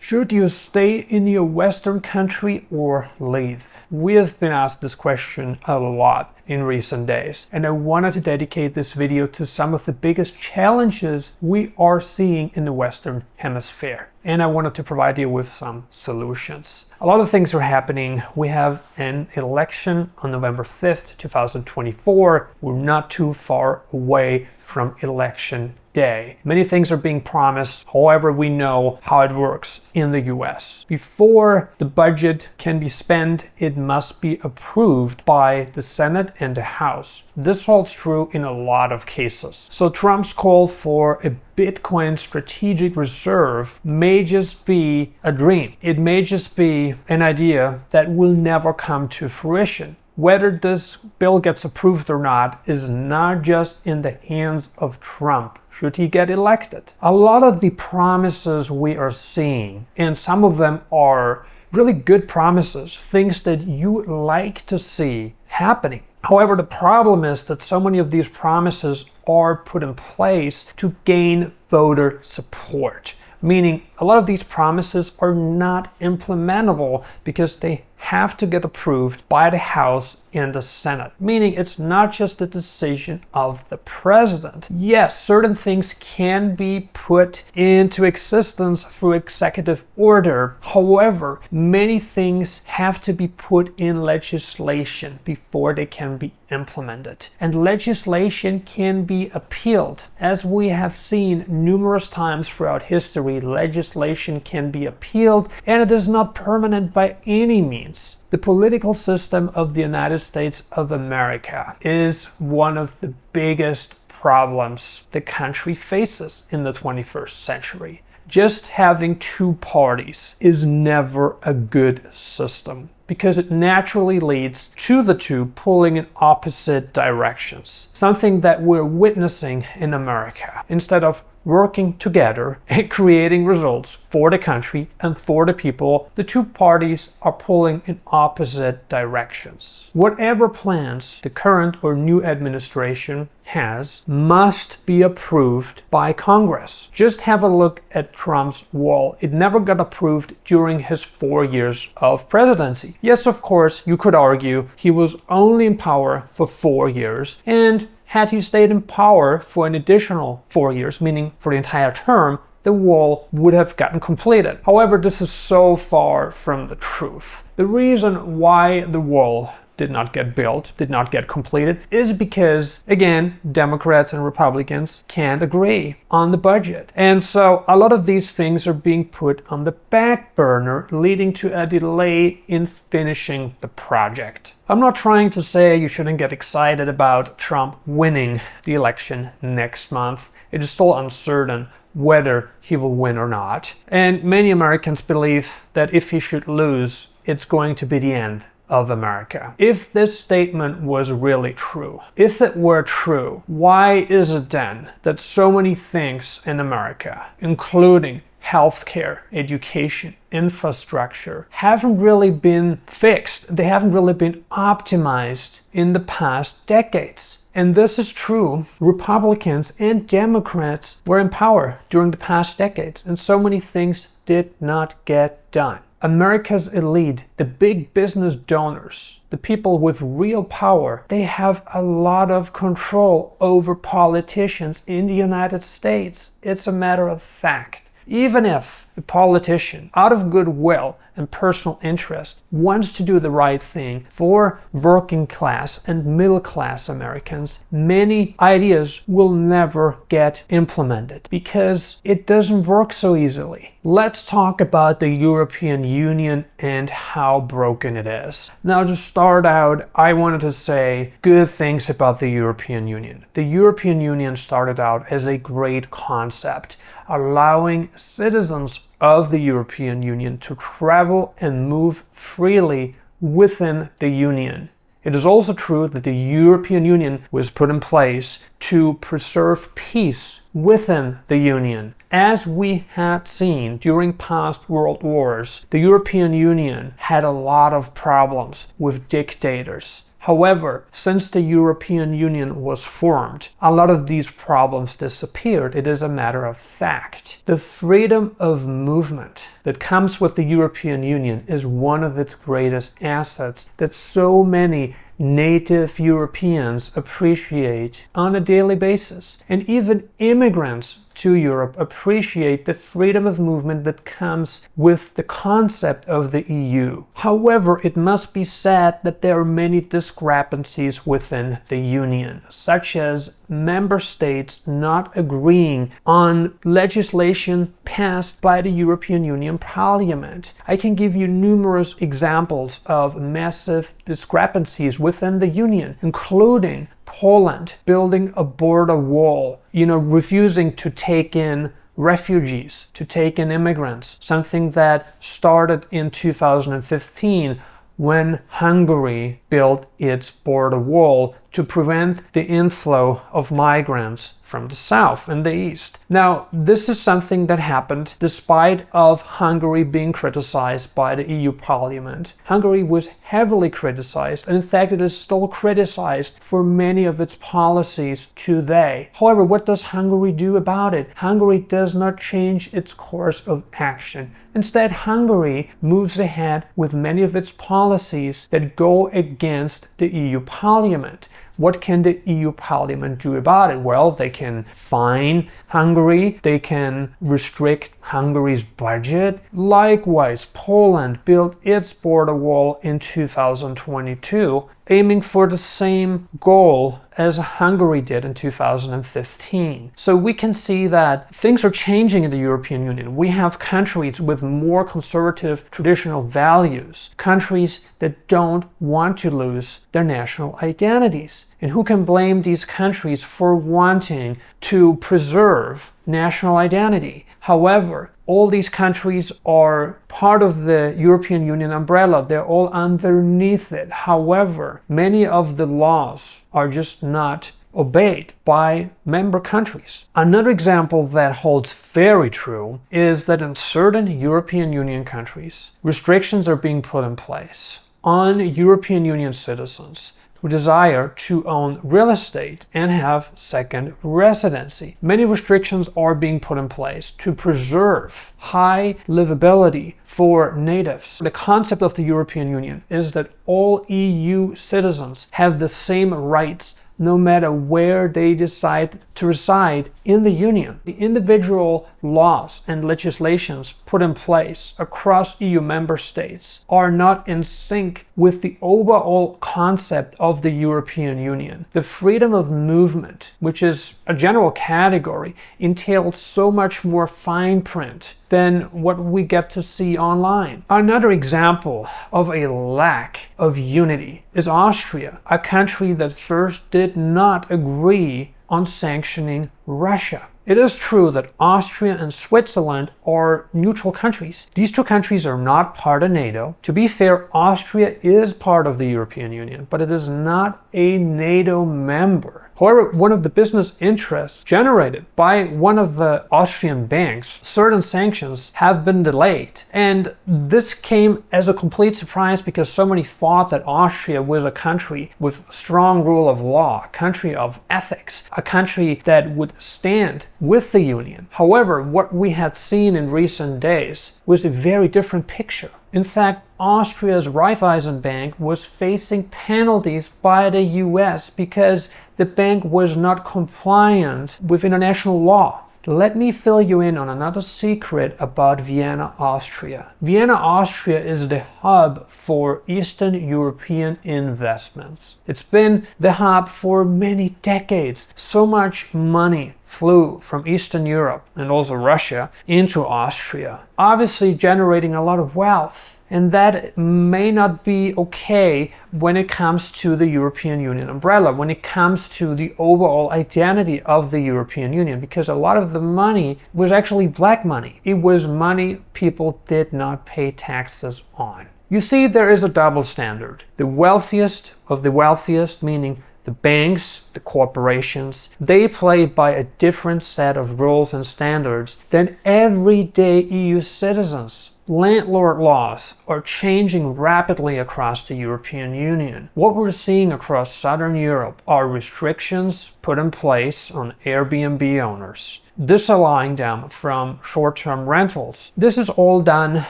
Should you stay in your Western country or leave? We have been asked this question a lot in recent days, and I wanted to dedicate this video to some of the biggest challenges we are seeing in the Western Hemisphere. And I wanted to provide you with some solutions. A lot of things are happening. We have an election on November 5th, 2024. We're not too far away from election day. Many things are being promised. However, we know how it works in the US. Before the budget can be spent, it must be approved by the Senate and the House. This holds true in a lot of cases. So Trump's call for a Bitcoin strategic reserve may just be a dream. It may just be an idea that will never come to fruition. Whether this bill gets approved or not is not just in the hands of Trump, should he get elected. A lot of the promises we are seeing, and some of them are really good promises, things that you would like to see happening. However, the problem is that so many of these promises are put in place to gain voter support. Meaning a lot of these promises are not implementable because they have to get approved by the House and the Senate. Meaning it's not just the decision of the president. Yes, certain things can be put into existence through executive order. However, many things have to be put in legislation before they can be implemented. And legislation can be appealed. As we have seen numerous times throughout history, legislation can be appealed, and it is not permanent by any means. The political system of the United States of America is one of the biggest problems the country faces in the 21st century. Just having two parties is never a good system because it naturally leads to the two pulling in opposite directions. Something that we're witnessing in America. Instead of working together and creating results for the country and for the people, the two parties are pulling in opposite directions. Whatever plans the current or new administration has must be approved by Congress. Just have a look at Trump's wall. It never got approved during his 4 years of presidency. Yes, of course, you could argue he was only in power for 4 years, and had he stayed in power for an additional 4 years, meaning for the entire term, the wall would have gotten completed. However, this is so far from the truth. The reason why the wall did not get built, did not get completed, is because, again, Democrats and Republicans can't agree on the budget. And so a lot of these things are being put on the back burner, leading to a delay in finishing the project. I'm not trying to say you shouldn't get excited about Trump winning the election next month. It is still uncertain whether he will win or not. And many Americans believe that if he should lose, it's going to be the end of America. If this statement was really true, if it were true, why is it then that so many things in America, including healthcare, education, infrastructure, haven't really been fixed? They haven't really been optimized in the past decades. And this is true. Republicans and Democrats were in power during the past decades, and so many things did not get done. America's elite, the big business donors, the people with real power, they have a lot of control over politicians in the United States. It's a matter of fact. Even if a politician, out of goodwill and personal interest, wants to do the right thing for working class and middle class Americans, many ideas will never get implemented because it doesn't work so easily. Let's talk about the European Union and how broken it is. Now, to start out, I wanted to say good things about the European Union. The European Union started out as a great concept, allowing citizens of the European Union to travel and move freely within the Union. It is also true that the European Union was put in place to preserve peace within the Union. As we had seen during past world wars, the European Union had a lot of problems with dictators. However, since the European Union was formed, a lot of these problems disappeared. It is a matter of fact. The freedom of movement that comes with the European Union is one of its greatest assets that so many native Europeans appreciate on a daily basis. And even immigrants to Europe appreciate the freedom of movement that comes with the concept of the EU. However, it must be said that there are many discrepancies within the Union, such as member states not agreeing on legislation passed by the European Union Parliament. I can give you numerous examples of massive discrepancies within the Union, including Poland building a border wall, refusing to take in refugees, to take in immigrants, something that started in 2015 when Hungary built its border wall to prevent the inflow of migrants from the south and the east. Now, this is something that happened despite of Hungary being criticized by the EU Parliament. Hungary was heavily criticized, and in fact it is still criticized for many of its policies today. However, what does Hungary do about it? Hungary does not change its course of action. Instead, Hungary moves ahead with many of its policies that go against the EU Parliament. What can the EU Parliament do about it? Well, they can fine Hungary, they can restrict Hungary's budget. Likewise, Poland built its border wall in 2022, aiming for the same goal as Hungary did in 2015. So we can see that things are changing in the European Union. We have countries with more conservative traditional values, countries that don't want to lose their national identities. And who can blame these countries for wanting to preserve national identity? However, all these countries are part of the European Union umbrella. They're all underneath it. However, many of the laws are just not obeyed by member countries. Another example that holds very true is that in certain European Union countries, restrictions are being put in place on European Union citizens who desire to own real estate and have second residency. Many restrictions are being put in place to preserve high livability for natives. The concept of the European Union is that all EU citizens have the same rights no matter where they decide to reside in the Union. The individual laws and legislations put in place across EU member states are not in sync with the overall concept of the European Union. The freedom of movement, which is a general category, entails so much more fine print than what we get to see online. Another example of a lack of unity is Austria, a country that first did not agree on sanctioning Russia. It is true that Austria and Switzerland are neutral countries. These two countries are not part of NATO. To be fair, Austria is part of the European Union, but it is not a NATO member. However, one of the business interests generated by one of the Austrian banks, certain sanctions have been delayed. And this came as a complete surprise because so many thought that Austria was a country with strong rule of law, a country of ethics, a country that would stand with the Union. However, what we had seen in recent days was a very different picture. In fact, Austria's Raiffeisen Bank was facing penalties by the US because the bank was not compliant with international law. Let me fill you in on another secret about Vienna, Austria. Vienna, Austria is the hub for Eastern European investments. It's been the hub for many decades. So much money flew from Eastern Europe and also Russia into Austria, obviously generating a lot of wealth. And that may not be okay when it comes to the European Union umbrella, when it comes to the overall identity of the European Union, because a lot of the money was actually black money. It was money people did not pay taxes on. You see, there is a double standard. The wealthiest of the wealthiest, meaning the banks, the corporations, they play by a different set of rules and standards than everyday EU citizens. Landlord laws are changing rapidly across the European Union. What we're seeing across Southern Europe are restrictions put in place on Airbnb owners, disallowing them from short-term rentals. This is all done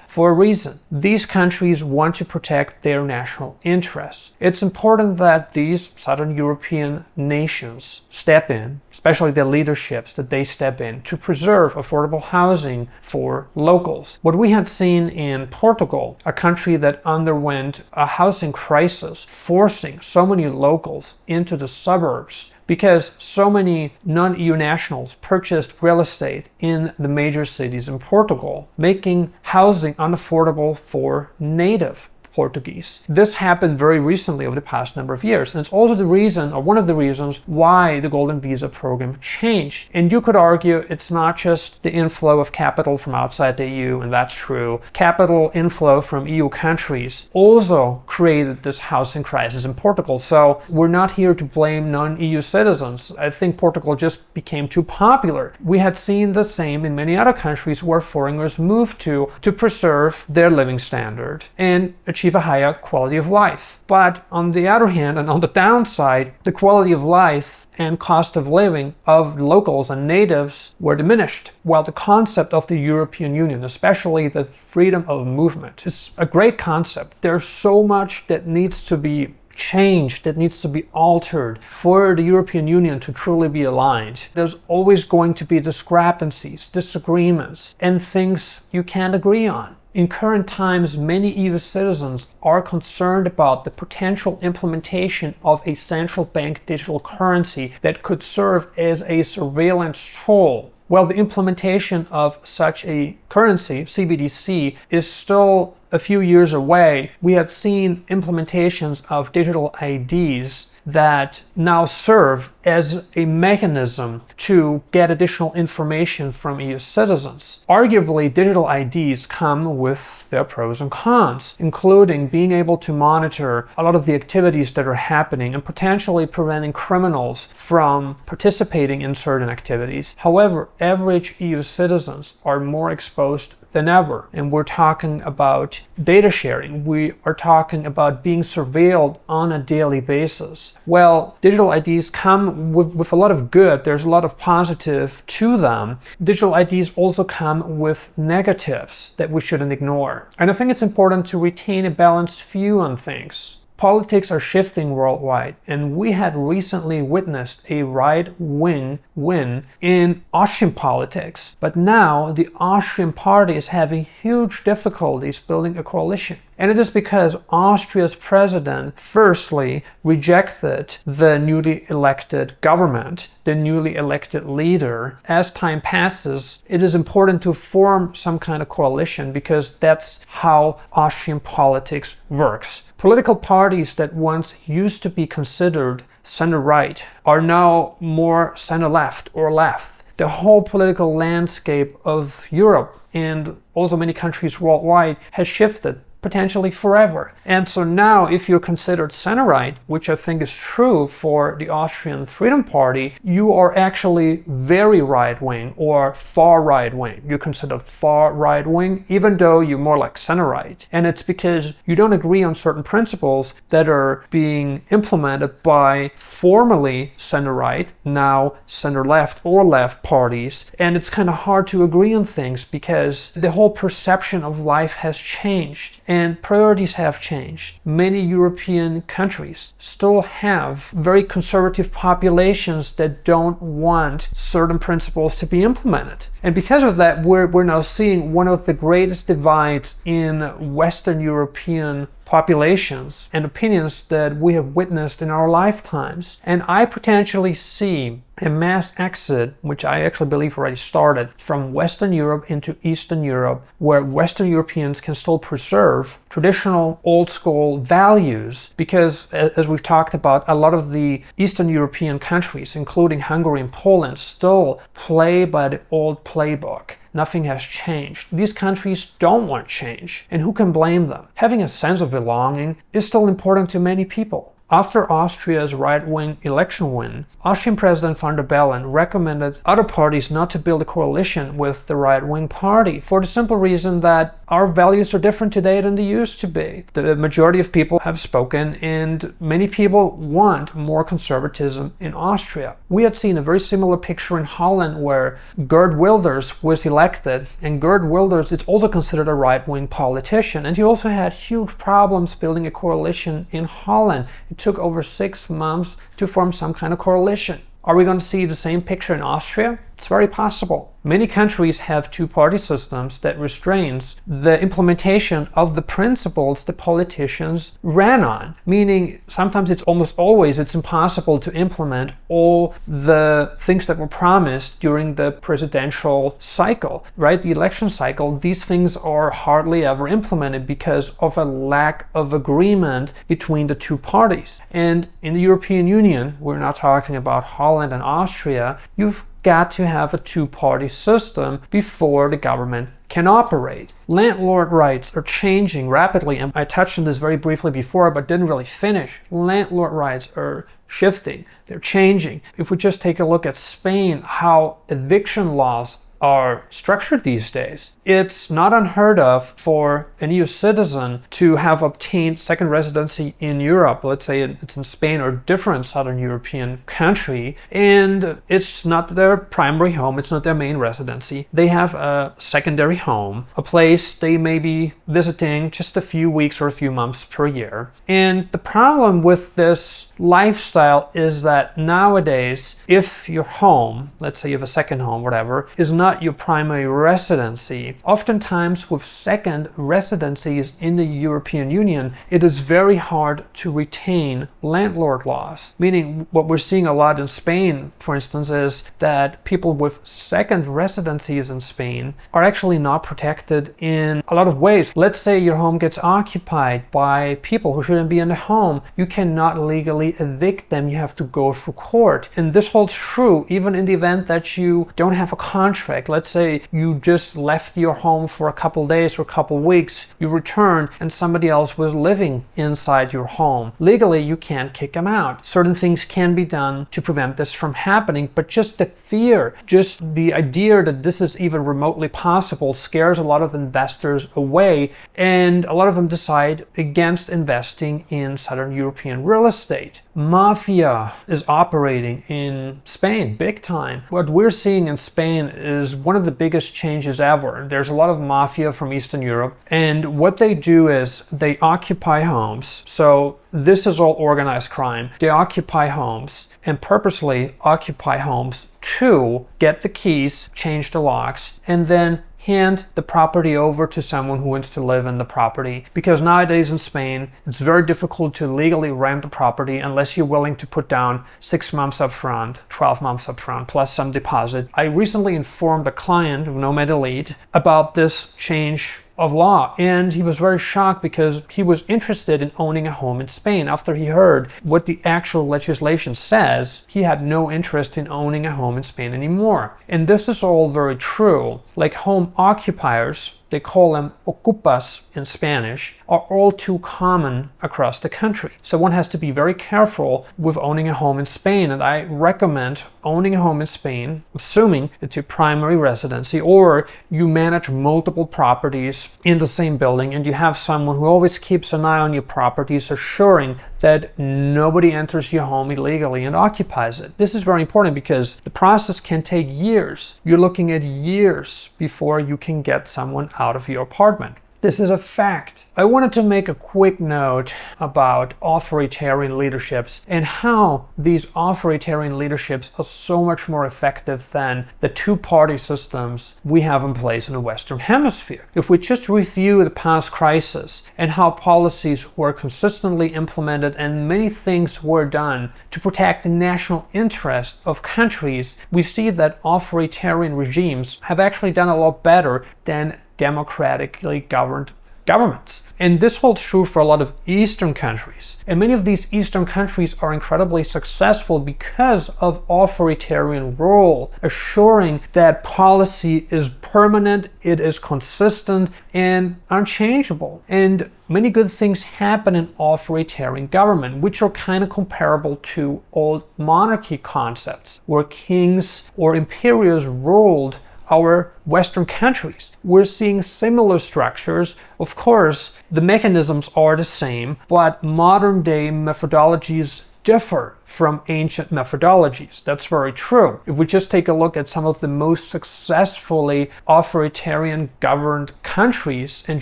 for a reason. These countries want to protect their national interests. It's important that these Southern European nations step in, especially the leaderships, that they step in to preserve affordable housing for locals. What we had seen in Portugal, a country that underwent a housing crisis, forcing so many locals into the suburbs, because so many non-EU nationals purchased real estate in the major cities in Portugal, making housing unaffordable for native Portuguese. This happened very recently over the past number of years, and it's also the reason, or one of the reasons, why the Golden Visa program changed. And you could argue it's not just the inflow of capital from outside the EU, and that's true. Capital inflow from EU countries also created this housing crisis in Portugal. So we're not here to blame non-EU citizens. I think Portugal just became too popular. We had seen the same in many other countries where foreigners moved to preserve their living standard and achieve a higher quality of life. But on the other hand, and on the downside, the quality of life and cost of living of locals and natives were diminished, while the concept of the European Union, especially the freedom of movement, is a great concept. There's so much that needs to be changed, that needs to be altered for the European Union to truly be aligned. There's always going to be discrepancies, disagreements, and things you can't agree on. In current times, many EU citizens are concerned about the potential implementation of a central bank digital currency that could serve as a surveillance tool. Well, the implementation of such a currency, CBDC, is still a few years away. We have seen implementations of digital IDs that now serve as a mechanism to get additional information from EU citizens. Arguably, digital IDs come with their pros and cons, including being able to monitor a lot of the activities that are happening and potentially preventing criminals from participating in certain activities. However, average EU citizens are more exposed than ever, and we're talking about data sharing. We are talking about being surveilled on a daily basis. Well, digital IDs come with a lot of good. There's a lot of positive to them. Digital IDs also come with negatives that we shouldn't ignore. And I think it's important to retain a balanced view on things. Politics are shifting worldwide, and we had recently witnessed a right-wing win in Austrian politics. But now the Austrian party is having huge difficulties building a coalition. And it is because Austria's president firstly rejected the newly elected government, the newly elected leader. As time passes, it is important to form some kind of coalition because that's how Austrian politics works. Political parties that once used to be considered center-right are now more center-left or left. The whole political landscape of Europe and also many countries worldwide has shifted, potentially forever. And so now, if you're considered center-right, which I think is true for the Austrian Freedom Party, you are actually very right-wing or far right-wing. You're considered far right-wing, even though you're more like center-right. And it's because you don't agree on certain principles that are being implemented by formerly center-right, now center-left or left parties. And it's kind of hard to agree on things because the whole perception of life has changed. And priorities have changed. Many European countries still have very conservative populations that don't want certain principles to be implemented. And because of that, we're now seeing one of the greatest divides in Western European populations and opinions that we have witnessed in our lifetimes. And I potentially see a mass exit, which I actually believe already started, from Western Europe into Eastern Europe, where Western Europeans can still preserve traditional old school values, because as we've talked about, a lot of the Eastern European countries, including Hungary and Poland, still play by the old playbook. Nothing has changed. These countries don't want change, and who can blame them? Having a sense of belonging is still important to many people. After Austria's right-wing election win, Austrian President von der Bellen recommended other parties not to build a coalition with the right-wing party for the simple reason that our values are different today than they used to be. The majority of people have spoken, and many people want more conservatism in Austria. We had seen a very similar picture in Holland where Geert Wilders was elected, and Geert Wilders is also considered a right-wing politician, and he also had huge problems building a coalition in Holland. It took over 6 months to form some kind of coalition. Are we going to see the same picture in Austria? It's very possible. Many countries have two-party systems that restrains the implementation of the principles the politicians ran on. Meaning, sometimes it's almost always it's impossible to implement all the things that were promised during the presidential cycle, right? The election cycle, these things are hardly ever implemented because of a lack of agreement between the two parties. And in the European Union, we're not talking about Holland and Austria, you've got to have a two-party system before the government can operate. Landlord rights are changing rapidly, and I touched on this very briefly before but didn't really finish. Landlord rights are shifting, they're changing. If we just take a look at Spain, how eviction laws are structured these days, it's not unheard of for an EU citizen to have obtained second residency in Europe. Let's say it's in Spain or a different southern European country, and it's not their primary home, it's not their main residency. They have a secondary home, a place they may be visiting just a few weeks or a few months per year. And the problem with this lifestyle is that nowadays, if your home, let's say you have a second home, whatever, is not your primary residency, oftentimes with second residencies in the European Union, it is very hard to retain landlord laws. Meaning, what we're seeing a lot in Spain, for instance, is that people with second residencies in Spain are actually not protected in a lot of ways. Let's say your home gets occupied by people who shouldn't be in the home. You cannot legally evict them, you have to go through court. And this holds true even in the event that you don't have a contract. Let's say you just left your home for a couple days or a couple weeks, you return and somebody else was living inside your home. Legally, you can't kick them out. Certain things can be done to prevent this from happening, but just the fear, just the idea that this is even remotely possible scares a lot of investors away, and a lot of them decide against investing in Southern European real estate. Mafia is operating in Spain big time. What we're seeing in Spain is one of the biggest changes ever. There's a lot of mafia from Eastern Europe, and what they do is they occupy homes. So this is all organized crime. They occupy homes and purposely occupy homes to get the keys, change the locks, and then hand the property over to someone who wants to live in the property. Because nowadays in Spain, it's very difficult to legally rent the property unless you're willing to put down 6 months up front, 12 months up front, plus some deposit. I recently informed a client of Nomad Elite about this change of law, and he was very shocked because he was interested in owning a home in Spain. After he heard what the actual legislation says, he had no interest in owning a home in Spain anymore. And this is all very true. Like home occupiers, they call them ocupas in Spanish, are all too common across the country. So one has to be very careful with owning a home in Spain, and I recommend owning a home in Spain, assuming it's your primary residency, or you manage multiple properties in the same building and you have someone who always keeps an eye on your properties, assuring that nobody enters your home illegally and occupies it. This is very important because the process can take years. You're looking at years before you can get someone out of your apartment. This is a fact. I wanted to make a quick note about authoritarian leaderships and how these authoritarian leaderships are so much more effective than the two-party systems we have in place in the Western Hemisphere. If we just review the past crisis and how policies were consistently implemented and many things were done to protect the national interest of countries, we see that authoritarian regimes have actually done a lot better than democratically governed governments. And this holds true for a lot of Eastern countries. And many of these Eastern countries are incredibly successful because of authoritarian rule, assuring that policy is permanent, it is consistent and unchangeable. And many good things happen in authoritarian government, which are kind of comparable to old monarchy concepts, where kings or imperials ruled our Western countries. We're seeing similar structures. Of course, the mechanisms are the same, but modern day methodologies differ from ancient methodologies. That's very true. If we just take a look at some of the most successfully authoritarian governed countries and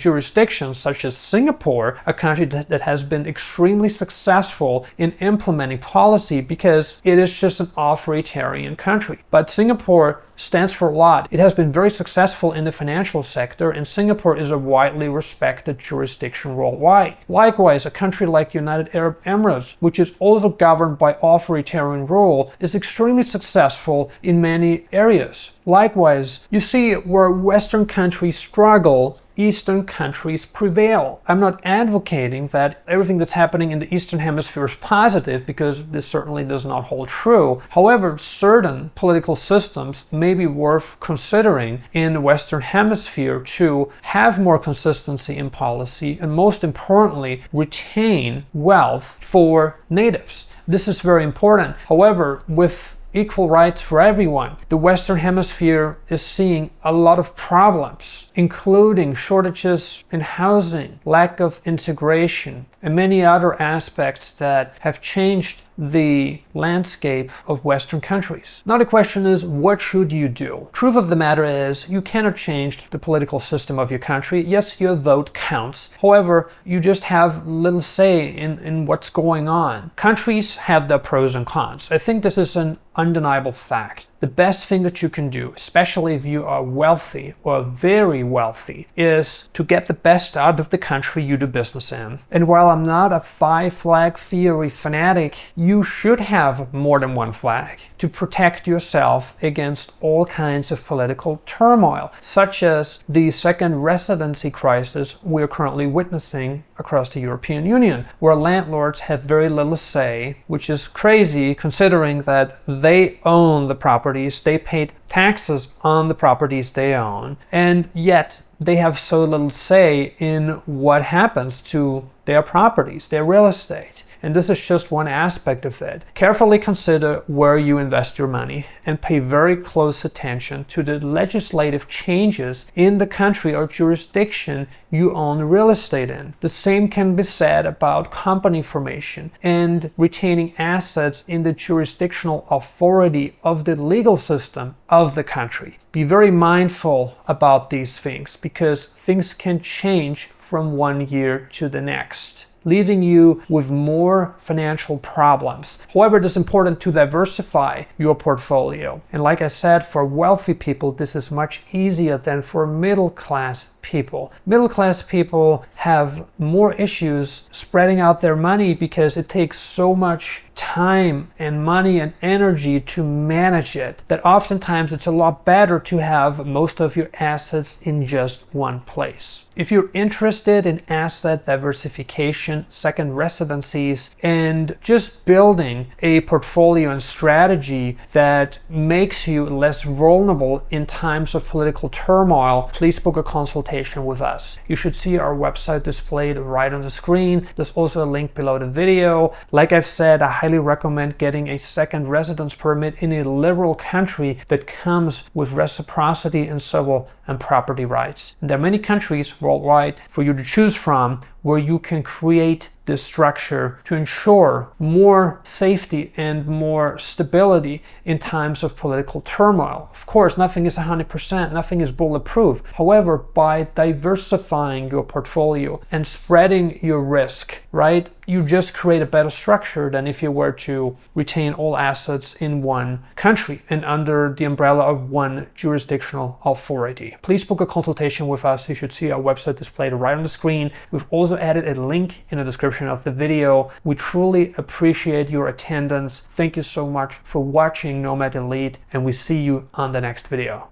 jurisdictions, such as Singapore, a country that has been extremely successful in implementing policy because it is just an authoritarian country. But Singapore stands for a lot. It has been very successful in the financial sector, and Singapore is a widely respected jurisdiction worldwide. Likewise, a country like United Arab Emirates, which is also governed by authoritarian rule, is extremely successful in many areas. Likewise, you see where Western countries struggle, Eastern countries prevail. I'm not advocating that everything that's happening in the Eastern Hemisphere is positive, because this certainly does not hold true. However, certain political systems may be worth considering in the Western Hemisphere to have more consistency in policy and, most importantly, retain wealth for natives. This is very important. However, with equal rights for everyone, the Western Hemisphere is seeing a lot of problems, including shortages in housing, lack of integration, and many other aspects that have changed the landscape of Western countries. Now the question is, what should you do? Truth of the matter is, you cannot change the political system of your country. Yes, your vote counts. However, you just have little say in what's going on. Countries have their pros and cons. I think this is an undeniable fact. The best thing that you can do, especially if you are wealthy or very wealthy, is to get the best out of the country you do business in. And while I'm not a five-flag theory fanatic, you should have more than one flag to protect yourself against all kinds of political turmoil, such as the second residency crisis we're currently witnessing across the European Union, where landlords have very little say, which is crazy considering that they own the properties, they paid taxes on the properties they own, and yet they have so little say in what happens to their properties, their real estate. And this is just one aspect of it. Carefully consider where you invest your money and pay very close attention to the legislative changes in the country or jurisdiction you own real estate in. The same can be said about company formation and retaining assets in the jurisdictional authority of the legal system of the country. Be very mindful about these things, because things can change from one year to the next, leaving you with more financial problems. However, it is important to diversify your portfolio. And like I said, for wealthy people, this is much easier than for middle-class people. Middle-class people have more issues spreading out their money because it takes so much time and money and energy to manage it, that oftentimes it's a lot better to have most of your assets in just one place. If you're interested in asset diversification, second residencies, and just building a portfolio and strategy that makes you less vulnerable in times of political turmoil, please book a consultation with us. You should see our website displayed right on the screen. There's also a link below the video. Like I've said, I highly recommend getting a second residence permit in a liberal country that comes with reciprocity in civil and property rights. And there are many countries worldwide for you to choose from where you can create this structure to ensure more safety and more stability in times of political turmoil. Of course, nothing is 100%, nothing is bulletproof. However, by diversifying your portfolio and spreading your risk, right, you just create a better structure than if you were to retain all assets in one country and under the umbrella of one jurisdictional authority. Please book a consultation with us. You should see our website displayed right on the screen. We've also added a link in the description of the video. We truly appreciate your attendance. Thank you so much for watching Nomad Elite, and we see you on the next video.